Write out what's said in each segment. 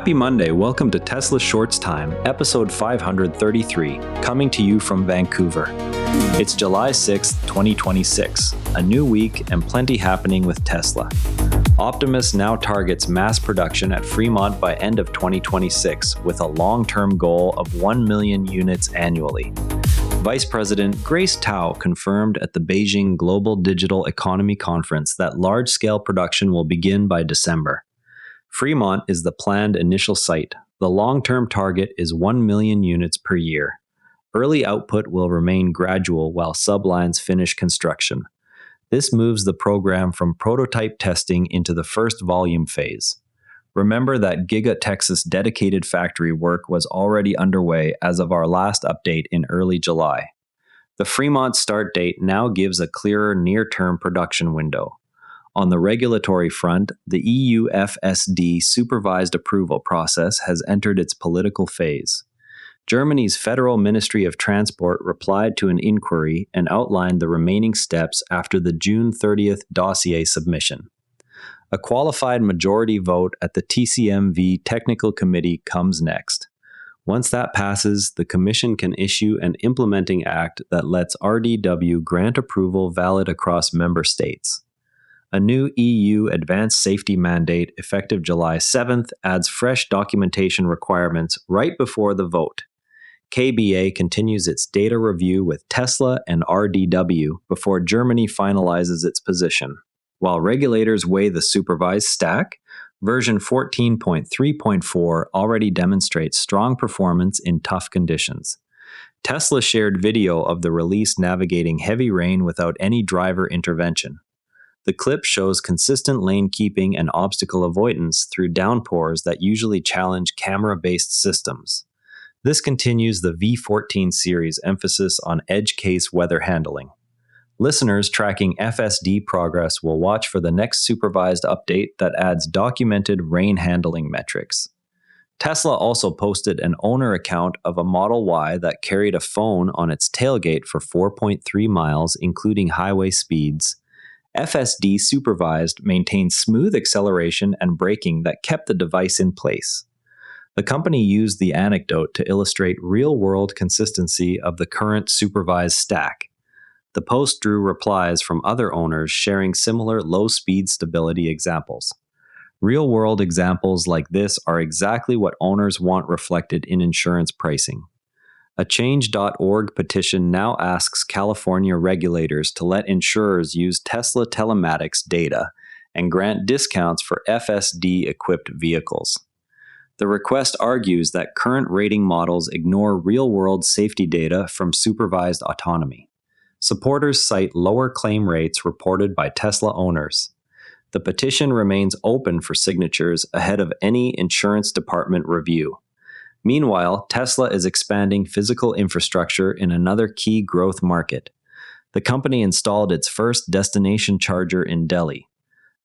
Happy Monday, welcome to Tesla Shorts Time, episode 533, coming to you from Vancouver. It's July 6th, 2026, a new week and plenty happening with Tesla. Optimus now targets mass production at Fremont by end of 2026 with a long-term goal of 1 million units annually. Vice President Grace Tao confirmed at the Beijing Global Digital Economy Conference that large-scale production will begin by December. Fremont is the planned initial site. The long-term target is 1 million units per year. Early output will remain gradual while sublines finish construction. This moves the program from prototype testing into the first volume phase. Remember that Giga Texas dedicated factory work was already underway as of our last update in early July. The Fremont start date now gives a clearer near-term production window. On the regulatory front, the EU FSD supervised approval process has entered its political phase. Germany's Federal Ministry of Transport replied to an inquiry and outlined the remaining steps after the June 30th dossier submission. A qualified majority vote at the TCMV Technical Committee comes next. Once that passes, the Commission can issue an implementing act that lets RDW grant approval valid across member states. A new EU Advanced Safety Mandate effective July 7th adds fresh documentation requirements right before the vote. KBA continues its data review with Tesla and RDW before Germany finalizes its position. While regulators weigh the supervised stack, version 14.3.4 already demonstrates strong performance in tough conditions. Tesla shared video of the release navigating heavy rain without any driver intervention. The clip shows consistent lane keeping and obstacle avoidance through downpours that usually challenge camera-based systems. This continues the V14 series emphasis on edge case weather handling. Listeners tracking FSD progress will watch for the next supervised update that adds documented rain handling metrics. Tesla also posted an owner account of a Model Y that carried a phone on its tailgate for 4.3 miles, including highway speeds. FSD supervised maintained smooth acceleration and braking that kept the device in place. The company used the anecdote to illustrate real-world consistency of the current supervised stack. The post drew replies from other owners sharing similar low-speed stability examples. Real-world examples like this are exactly what owners want reflected in insurance pricing. A Change.org petition now asks California regulators to let insurers use Tesla telematics data and grant discounts for FSD-equipped vehicles. The request argues that current rating models ignore real-world safety data from supervised autonomy. Supporters cite lower claim rates reported by Tesla owners. The petition remains open for signatures ahead of any insurance department review. Meanwhile, Tesla is expanding physical infrastructure in another key growth market. The company installed its first destination charger in Delhi.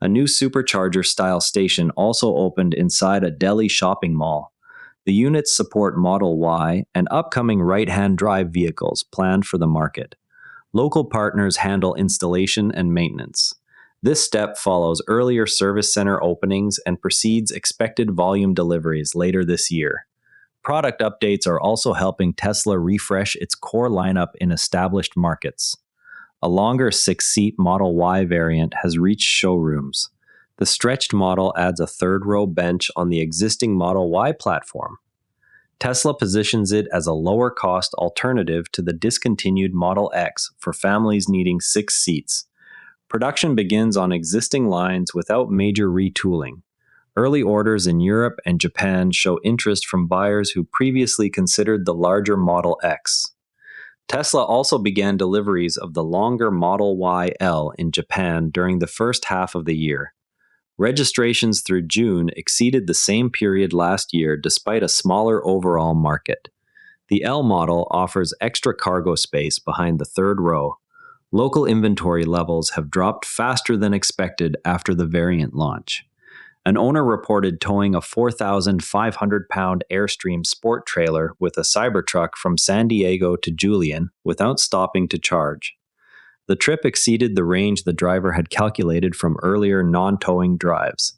A new supercharger-style station also opened inside a Delhi shopping mall. The units support Model Y and upcoming right-hand drive vehicles planned for the market. Local partners handle installation and maintenance. This step follows earlier service center openings and precedes expected volume deliveries later this year. Product updates are also helping Tesla refresh its core lineup in established markets. A longer 6-seat Model Y variant has reached showrooms. The stretched model adds a third-row bench on the existing Model Y platform. Tesla positions it as a lower-cost alternative to the discontinued Model X for families needing 6 seats. Production begins on existing lines without major retooling. Early orders in Europe and Japan show interest from buyers who previously considered the larger Model X. Tesla also began deliveries of the longer Model Y-L in Japan during the first half of the year. Registrations through June exceeded the same period last year despite a smaller overall market. The L model offers extra cargo space behind the third row. Local inventory levels have dropped faster than expected after the variant launch. An owner reported towing a 4,500-pound Airstream sport trailer with a Cybertruck from San Diego to Julian without stopping to charge. The trip exceeded the range the driver had calculated from earlier non-towing drives.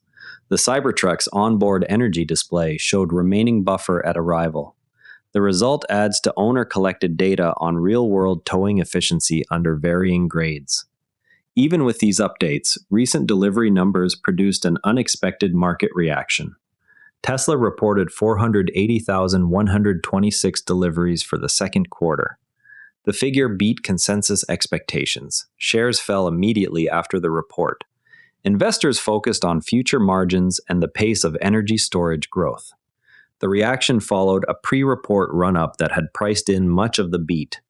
The Cybertruck's onboard energy display showed remaining buffer at arrival. The result adds to owner-collected data on real-world towing efficiency under varying grades. Even with these updates, recent delivery numbers produced an unexpected market reaction. Tesla reported 480,126 deliveries for the second quarter. The figure beat consensus expectations. Shares fell immediately after the report. Investors focused on future margins and the pace of energy storage growth. The reaction followed a pre-report run-up that had priced in much of the beat.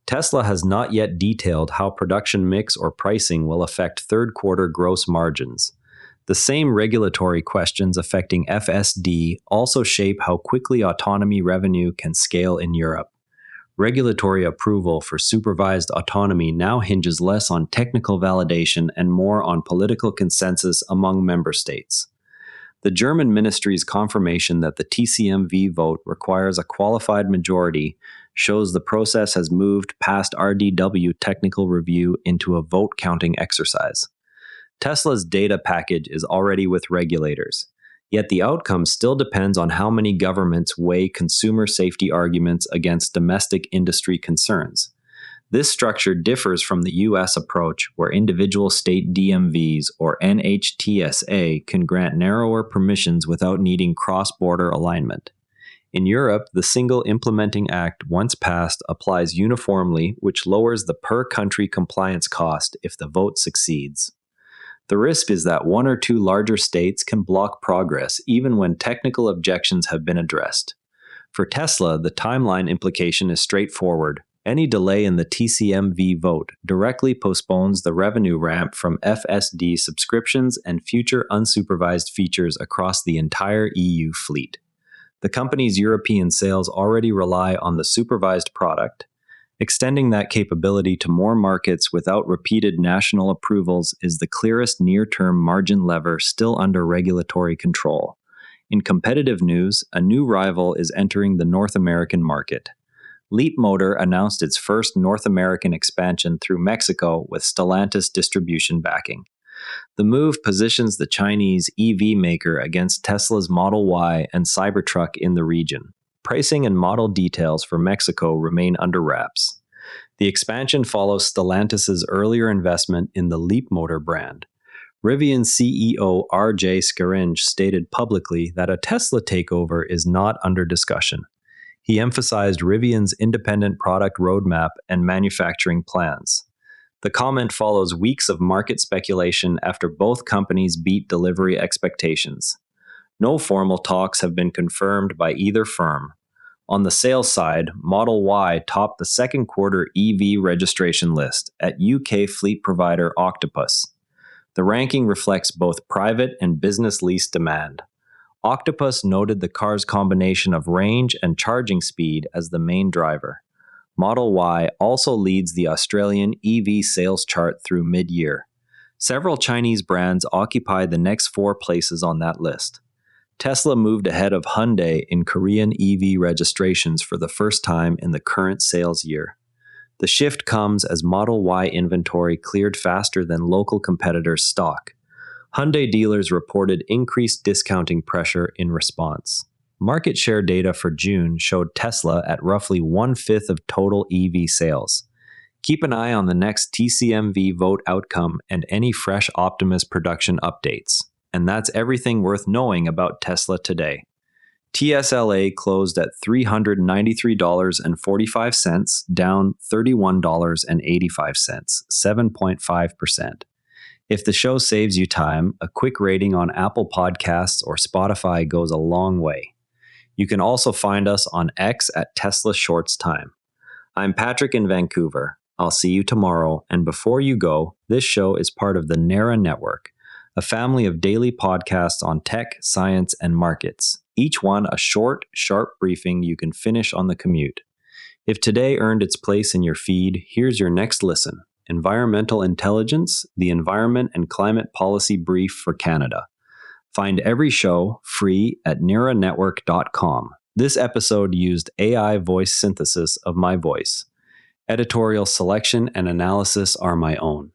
Tesla has not yet detailed how production mix or pricing will affect third-quarter gross margins. The same regulatory questions affecting FSD also shape how quickly autonomy revenue can scale in Europe. Regulatory approval for supervised autonomy now hinges less on technical validation and more on political consensus among member states. The German ministry's confirmation that the TCMV vote requires a qualified majority shows the process has moved past RDW technical review into a vote-counting exercise. Tesla's data package is already with regulators, yet the outcome still depends on how many governments weigh consumer safety arguments against domestic industry concerns. This structure differs from the U.S. approach, where individual state DMVs or NHTSA can grant narrower permissions without needing cross-border alignment. In Europe, the Single Implementing Act, once passed, applies uniformly, which lowers the per-country compliance cost if the vote succeeds. The risk is that one or two larger states can block progress even when technical objections have been addressed. For Tesla, the timeline implication is straightforward. Any delay in the TCMV vote directly postpones the revenue ramp from FSD subscriptions and future unsupervised features across the entire EU fleet. The company's European sales already rely on the supervised product. Extending that capability to more markets without repeated national approvals is the clearest near-term margin lever still under regulatory control. In competitive news, a new rival is entering the North American market. Leapmotor announced its first North American expansion through Mexico with Stellantis distribution backing. The move positions the Chinese EV maker against Tesla's Model Y and Cybertruck in the region. Pricing and model details for Mexico remain under wraps. The expansion follows Stellantis' earlier investment in the Leapmotor brand. Rivian CEO R.J. Scaringe stated publicly that a Tesla takeover is not under discussion. He emphasized Rivian's independent product roadmap and manufacturing plans. The comment follows weeks of market speculation after both companies beat delivery expectations. No formal talks have been confirmed by either firm. On the sales side, Model Y topped the second quarter EV registration list at UK fleet provider Octopus. The ranking reflects both private and business lease demand. Octopus noted the car's combination of range and charging speed as the main driver. Model Y also leads the Australian EV sales chart through mid-year. Several Chinese brands occupy the next 4 places on that list. Tesla moved ahead of Hyundai in Korean EV registrations for the first time in the current sales year. The shift comes as Model Y inventory cleared faster than local competitors' stock. Hyundai dealers reported increased discounting pressure in response. Market share data for June showed Tesla at roughly 1/5 of total EV sales. Keep an eye on the next TCMV vote outcome and any fresh Optimus production updates. And that's everything worth knowing about Tesla today. TSLA closed at $393.45, down $31.85, 7.5%. If the show saves you time, a quick rating on Apple Podcasts or Spotify goes a long way. You can also find us on X at Tesla Shorts Time. I'm Patrick in Vancouver. I'll see you tomorrow, and before you go, this show is part of the NARA Network, a family of daily podcasts on tech, science, and markets, each one a short, sharp briefing you can finish on the commute. If today earned its place in your feed, here's your next listen. Environmental Intelligence, the Environment and Climate Policy Brief for Canada. Find every show free at naranetwork.com. This episode used AI voice synthesis of my voice. Editorial selection and analysis are my own.